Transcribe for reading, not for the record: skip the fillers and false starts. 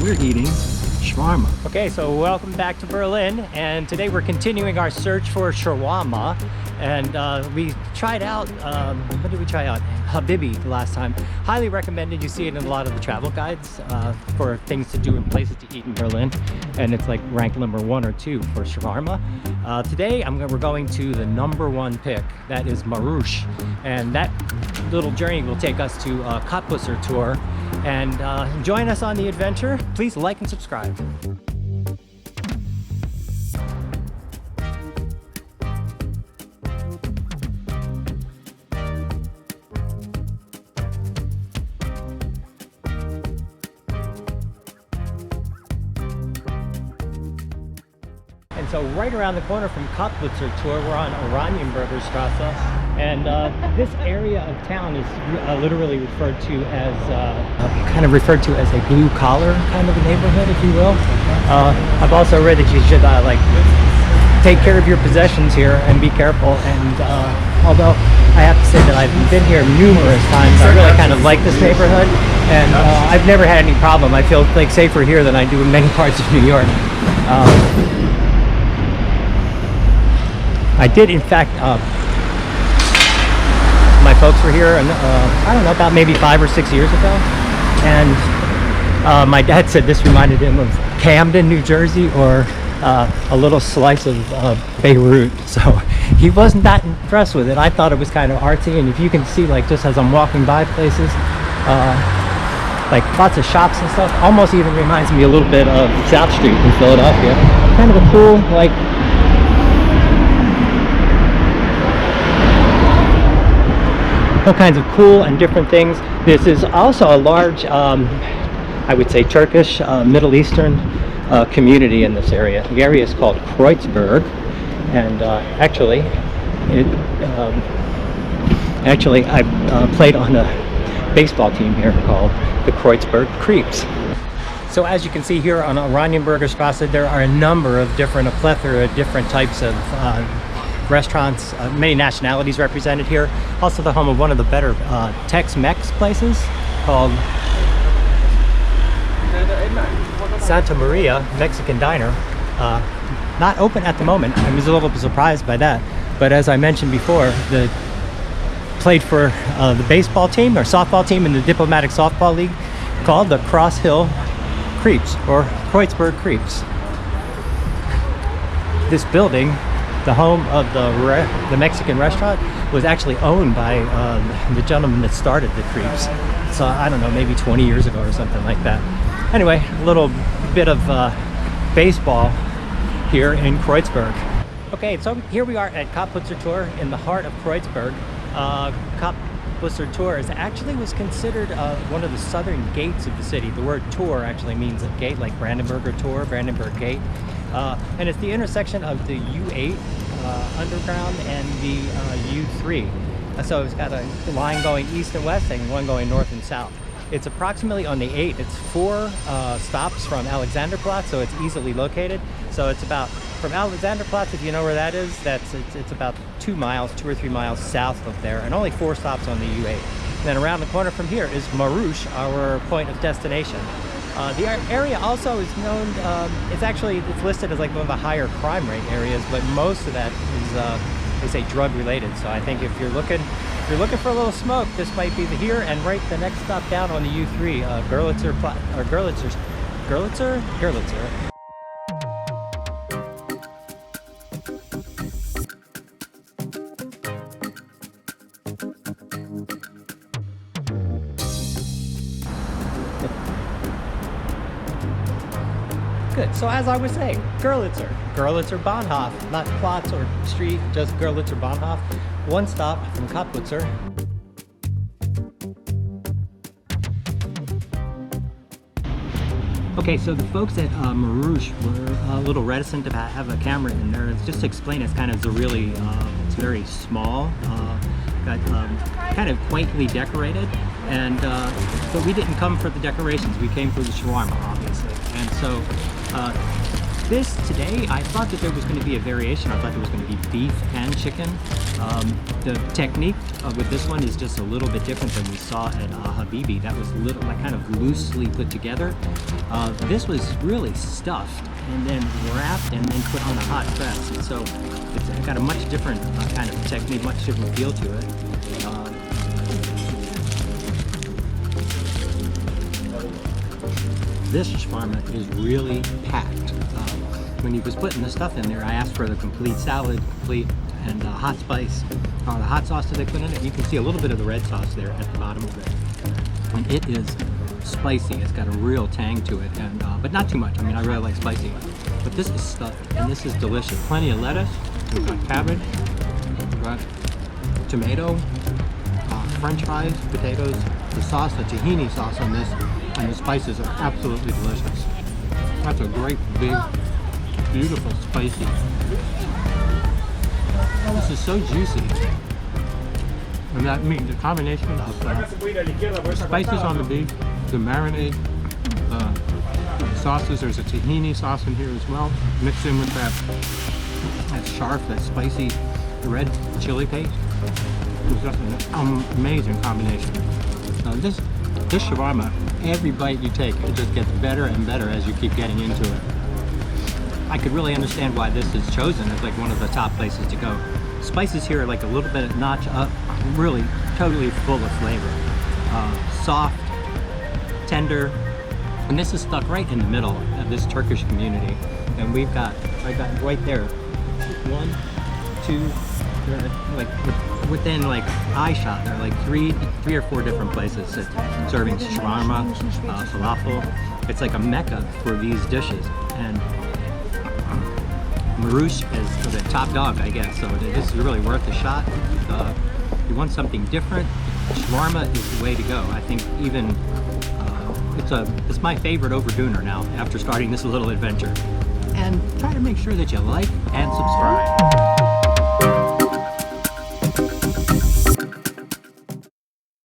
we're eating shawarma. Okay, so welcome back to Berlin, and today we're continuing our search for shawarma. And we tried out, what did we try out? Habibi last time. Highly recommended. You see it in a lot of the travel guides for things to do and places to eat in Berlin. And it's like ranked number 1 or 2 for shawarma. Today we're going to the #1 pick. That is Marouche. And that little journey will take us to Kottbusser Tor. And join us on the adventure. Please like and subscribe. And so right around the corner from Kottbusser Tor, we're on Oranienburger Straße, and this area of town is literally referred to as, a blue-collar kind of a neighborhood, if you will. I've also read that you should like take care of your possessions here and be careful. And although I have to say that I've been here numerous times, I really kind of like this neighborhood, and I've never had any problem. I feel like safer here than I do in many parts of New York. I did, in fact, my folks were here, and I don't know, about maybe 5 or 6 years ago, and my dad said this reminded him of Camden, New Jersey, or a little slice of Beirut, so he wasn't that impressed with it. I thought it was kind of artsy, and if you can see, like, just as I'm walking by places, like lots of shops and stuff, almost even reminds me a little bit of South Street in Philadelphia. Kind of a cool, like, all kinds of cool and different things. This is also a large, I would say, Turkish, Middle Eastern community in this area. The area is called Kreuzberg, and actually, I played on a baseball team here called the Kreuzberg Creeps. So as you can see here on Oranienburger Straße, there are a number of different, a plethora of different types of restaurants, many nationalities represented here. Also the home of one of the better Tex-Mex places called Santa Maria Mexican Diner. Not open at the moment. I was a little surprised by that. But as I mentioned before, played for the baseball team or softball team in the Diplomatic Softball League called the Cross Hill Creeps or Kreuzberg Creeps. This building, the home of the Mexican restaurant, was actually owned by the gentleman that started the Creeps. So I don't know, maybe 20 years ago or something like that. Anyway, a little bit of baseball here in Kreuzberg. Okay, so here we are at Kottbusser Tor in the heart of Kreuzberg. Kottbusser Tor was considered one of the southern gates of the city. The word Tor actually means a gate, like Brandenburger Tor, Brandenburg Gate. And it's the intersection of the U8 underground and the U3. So it's got a line going east and west and one going north and south. It's approximately on the 8. It's 4 stops from Alexanderplatz, so it's easily located. So it's about, from Alexanderplatz, if you know where that is, it's about 2 or 3 miles south of there, and only 4 stops on the U8. And then around the corner from here is Marouche, our point of destination. The area also is known, it's listed as like one of the higher crime rate areas, but most of that is, they say, drug related. So I think if you're looking for a little smoke, this might be here, and right the next stop down on the U3, Görlitzer. Good. So as I was saying, Görlitzer Bahnhof, not Platz or street, just Görlitzer Bahnhof. 1 stop from Kottbusser. Okay, so the folks at Marouche were a little reticent to have a camera in there. Just to explain, it's kind of it's very small, got kind of quaintly decorated, and but we didn't come for the decorations. We came for the shawarma, obviously, and so This today, I thought that there was going to be a variation. I thought there was going to be beef and chicken. The technique with this one is just a little bit different than we saw at Habibi. That was little, like kind of loosely put together. This was really stuffed and then wrapped and then put on a hot press. And so it's got a much different kind of technique, much different feel to it. This shawarma is really packed. When he was putting the stuff in there, I asked for the complete salad, and hot spice, the hot sauce that they put in it. You can see a little bit of the red sauce there at the bottom of it. And it is spicy. It's got a real tang to it, and but not too much. I mean, I really like spicy. But this is stuffed, and this is delicious. Plenty of lettuce. We've got cabbage. We've got tomato, French fries, potatoes. The sauce, the tahini sauce on this, and the spices are absolutely delicious. That's a great, big, beautiful, spicy. This is so juicy. And that meat, the combination of the spices on the beef, the marinade, sauces, there's a tahini sauce in here as well, mixed in with that sharp, that spicy red chili paste. It's just an amazing combination. This shawarma, every bite you take, it just gets better and better as you keep getting into it. I could really understand why this is chosen as like one of the top places to go. Spices here are like a little bit notch up, really totally full of flavor. Soft, tender, and this is stuck right in the middle of this Turkish community. And I got right there, 1, 2, like within like eye shot, there are like three or four different places that serving shawarma, falafel. It's like a mecca for these dishes. And Marouche is the top dog, I guess, so this is really worth a shot. If you want something different, shawarma is the way to go. I think even it's my favorite over doner now after starting this little adventure. And try to make sure that you like and subscribe.